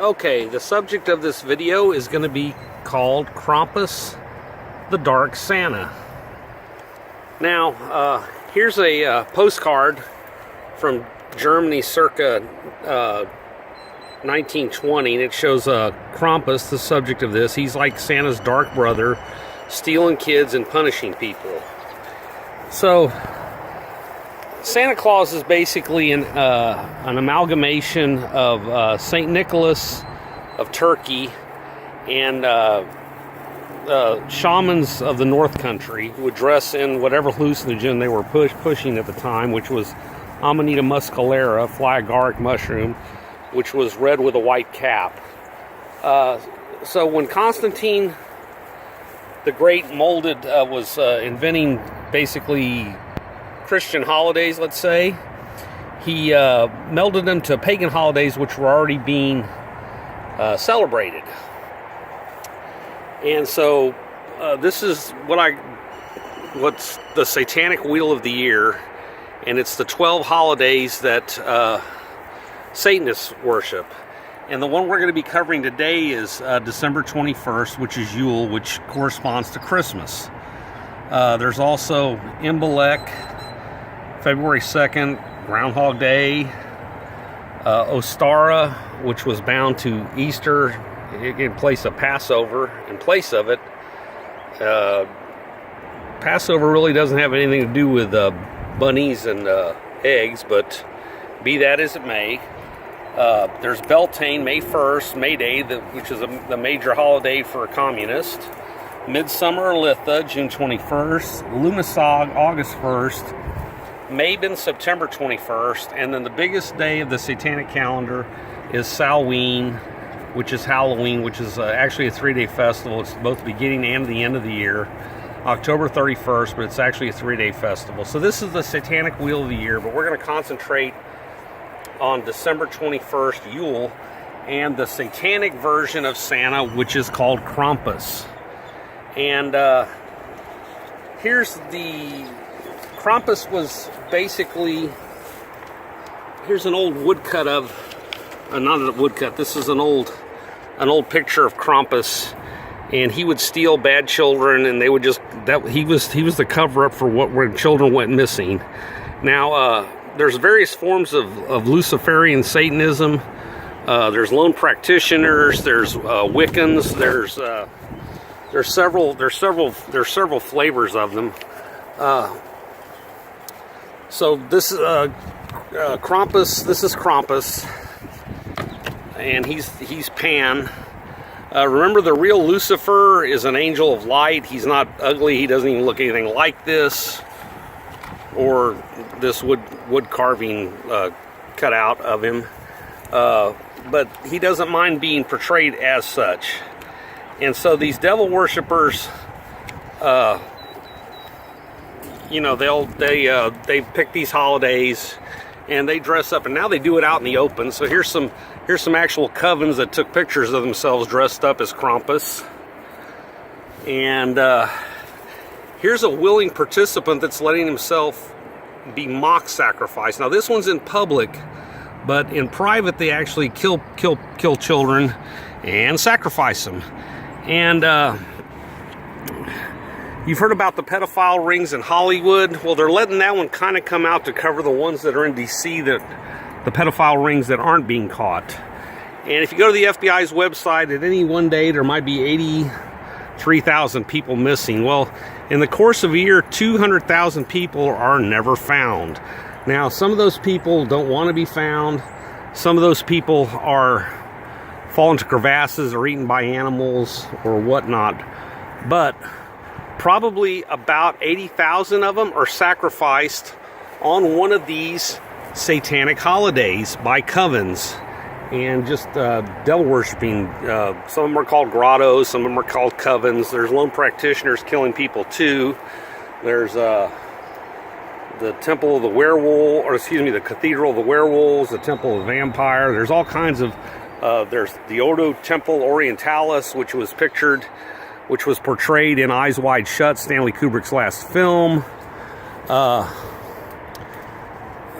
Okay, the subject of this video is going to be called Krampus, the Dark Santa. Now, here's a postcard from Germany circa 1920, and it shows Krampus, the subject of this. He's like Santa's dark brother, stealing kids and punishing people. So, Santa Claus is basically an amalgamation of St. Nicholas of Turkey and shamans of the North Country who would dress in whatever hallucinogen they were pushing at the time, which was Amanita musculera, fly agaric mushroom, which was red with a white cap. So when Constantine the Great was inventing basically Christian holidays, let's say, he melded them to pagan holidays which were already being celebrated. And so this is what's the Satanic Wheel of the Year, and it's the 12 holidays that Satanists worship. And the one we're going to be covering today is December 21st, which is Yule, which corresponds to Christmas. There's also Imbolc, February 2nd, Groundhog Day, Ostara, which was bound to Easter in place of Passover. In place of it, Passover really doesn't have anything to do with bunnies and eggs, but be that as it may, there's Beltane, May 1st, May Day, which is the major holiday for a communist, Midsummer Litha, June 21st, Lumisog, August 1st, Mabon, September 21st, and then the biggest day of the Satanic calendar is Samhain, which is Halloween, which is actually a 3-day festival. It's both the beginning and the end of the year. October 31st, but it's actually a 3-day festival. So this is the Satanic Wheel of the Year, but we're going to concentrate on December 21st, Yule, and the Satanic version of Santa, which is called Krampus. And here's the... Krampus was basically... Here's an old woodcut of... not a woodcut, this is an old picture of Krampus, and he would steal bad children, and they would just... he was the cover-up for when children went missing. Now, there's various forms of Luciferian Satanism. There's lone practitioners. There's Wiccans. There's several flavors of them. So this is Krampus. This is Krampus, and he's Pan. Remember, the real Lucifer is an angel of light. He's not ugly. He doesn't even look anything like this, or this wood carving cutout of him. But he doesn't mind being portrayed as such. And so these devil worshippers, they pick these holidays and they dress up, and now they do it out in the open. So here's some actual covens that took pictures of themselves dressed up as Krampus. And here's a willing participant that's letting himself be mock sacrificed. Now this one's in public, but in private they actually kill children and sacrifice them. And you've heard about the pedophile rings in Hollywood. Well, they're letting that one kind of come out to cover the ones that are in DC, that the pedophile rings that aren't being caught. And if you go to the FBI's website, at any one day there might be 83,000 people missing. Well, in the course of a year, 200,000 people are never found. Now, some of those people don't want to be found. Some of those people are fall into crevasses or eaten by animals or whatnot. But probably about 80,000 of them are sacrificed on one of these satanic holidays by covens and just devil worshipping. Some of them are called grottos, some of them are called covens. There's lone practitioners killing people too. There's the Temple of the Werewolf, or excuse me, the Cathedral of the Werewolves, the Temple of the Vampire. There's all kinds of, there's the Ordo Temple Orientalis, which was portrayed in Eyes Wide Shut, Stanley Kubrick's last film.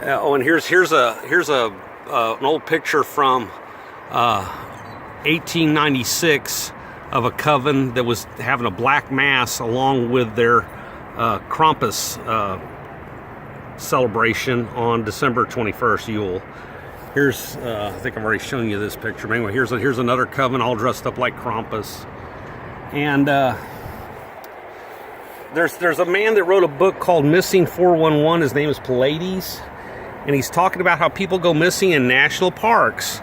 And here's an old picture from 1896 of a coven that was having a black mass along with their Krampus celebration on December 21st, Yule. Here's, I think I've already shown you this picture. But anyway, here's another coven all dressed up like Krampus. And there's a man that wrote a book called Missing 411. His name is Pallades. And he's talking about how people go missing in national parks.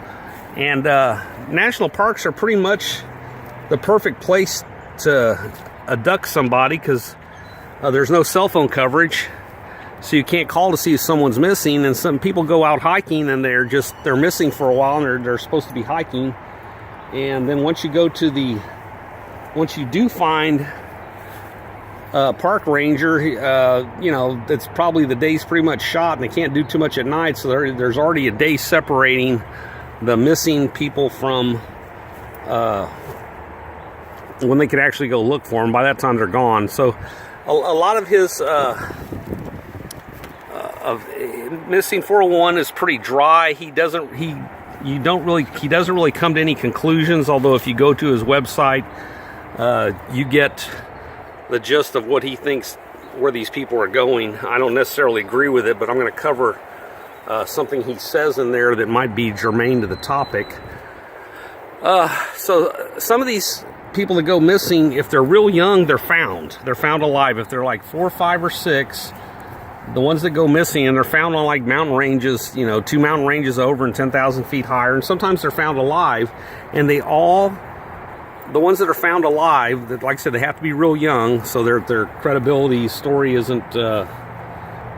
And national parks are pretty much the perfect place to abduct somebody, because there's no cell phone coverage. So you can't call to see if someone's missing, and some people go out hiking and they're missing for a while, and they're supposed to be hiking. And then once you do find a park ranger, you know, it's probably the day's pretty much shot, and they can't do too much at night. So there's already a day separating the missing people from when they could actually go look for them. By that time they're gone. So a lot of his Missing 401 is pretty dry. He doesn't really come to any conclusions, although if you go to his website, you get the gist of what he thinks where these people are going. I don't necessarily agree with it, but I'm going to cover something he says in there that might be germane to the topic. So some of these people that go missing, if they're real young, they're found alive. If they're like 4, 5, or 6, the ones that go missing, and they're found on like mountain ranges, you know, 2 mountain ranges over and 10,000 feet higher, and sometimes they're found alive. And the ones that are found alive, that, like I said, they have to be real young, so their credibility story isn't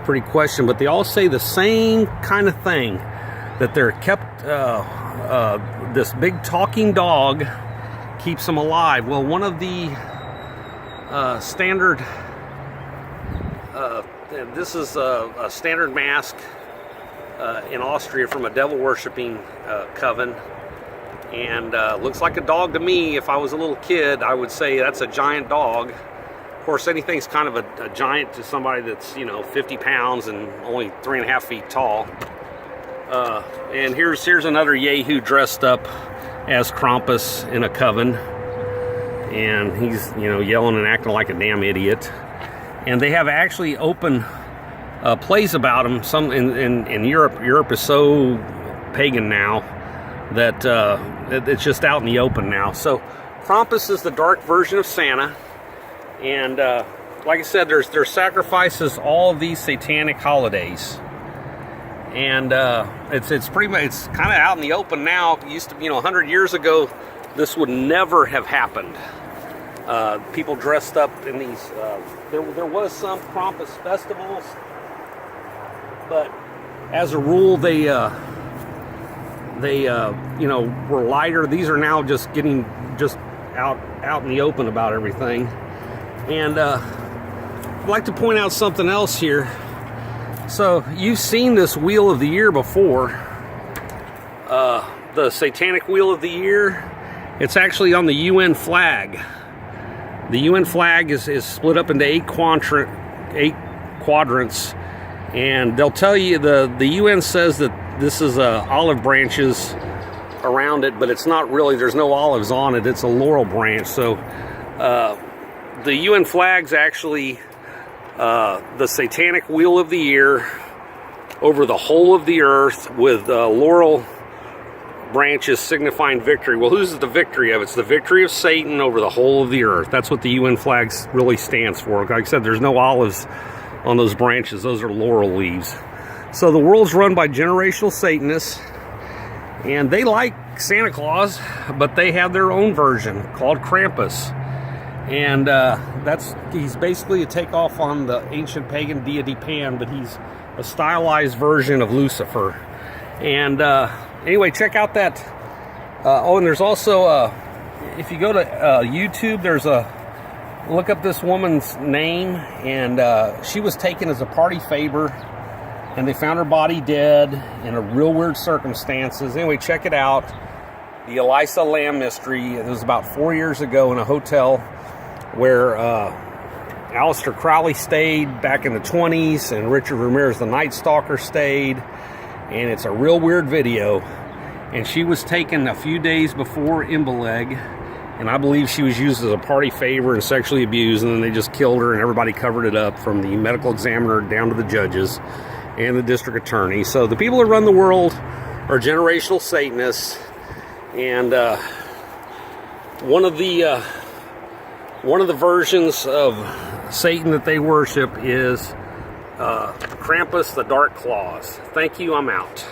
pretty questioned, but they all say the same kind of thing, that they're kept, this big talking dog keeps them alive. Well, one of the standard, this is a standard mask in Austria from a devil-worshipping coven, and looks like a dog to me. If I was a little kid, I would say that's a giant dog. Of course, anything's kind of a giant to somebody that's, you know, 50 pounds and only 3.5 feet tall. And here's another yahoo dressed up as Krampus in a coven, and he's, you know, yelling and acting like a damn idiot. And they have actually open plays about him. Some in Europe. Europe is so pagan now that it's just out in the open now. So Krampus is the dark version of Santa, and like I said, there's sacrifices all of these satanic holidays, and it's pretty much, it's kind of out in the open now. It used to, you know, 100 years ago, this would never have happened. People dressed up in these. There was some Krampus festivals, but as a rule, they you know, were lighter. These are now just getting out in the open about everything. And I'd like to point out something else here. So you've seen this Wheel of the Year before, the Satanic Wheel of the Year. It's actually on the UN flag. The UN flag is split up into 8 quadrants, and they'll tell you, the UN says that this is olive branches around it, but it's not really. There's no olives on it. It's a laurel branch. So the UN flag's actually the Satanic Wheel of the Year over the whole of the earth, with laurel branches signifying victory. Well, who's the victory of? It's the victory of Satan over the whole of the earth. That's what the UN flag really stands for. Like I said, there's no olives on those branches. Those are laurel leaves. So the world's run by generational Satanists, and they like Santa Claus, but they have their own version called Krampus. And he's basically a takeoff on the ancient pagan deity Pan, but he's a stylized version of Lucifer. And anyway, check out that. And there's also, if you go to YouTube, look up this woman's name, and she was taken as a party favor, and they found her body dead in a real weird circumstances. Anyway, check it out. The Elisa Lam mystery. It was about 4 years ago in a hotel where Aleister Crowley stayed back in the 20s, and Richard Ramirez the Night Stalker stayed. And it's a real weird video. and she was taken a few days before Imbeleg, and I believe she was used as a party favor and sexually abused, and then they just killed her, and everybody covered it up from the medical examiner down to the judges and the district attorney. So the people that run the world are generational Satanists, and one of the versions of Satan that they worship is Krampus, the dark claus. Thank you, I'm out.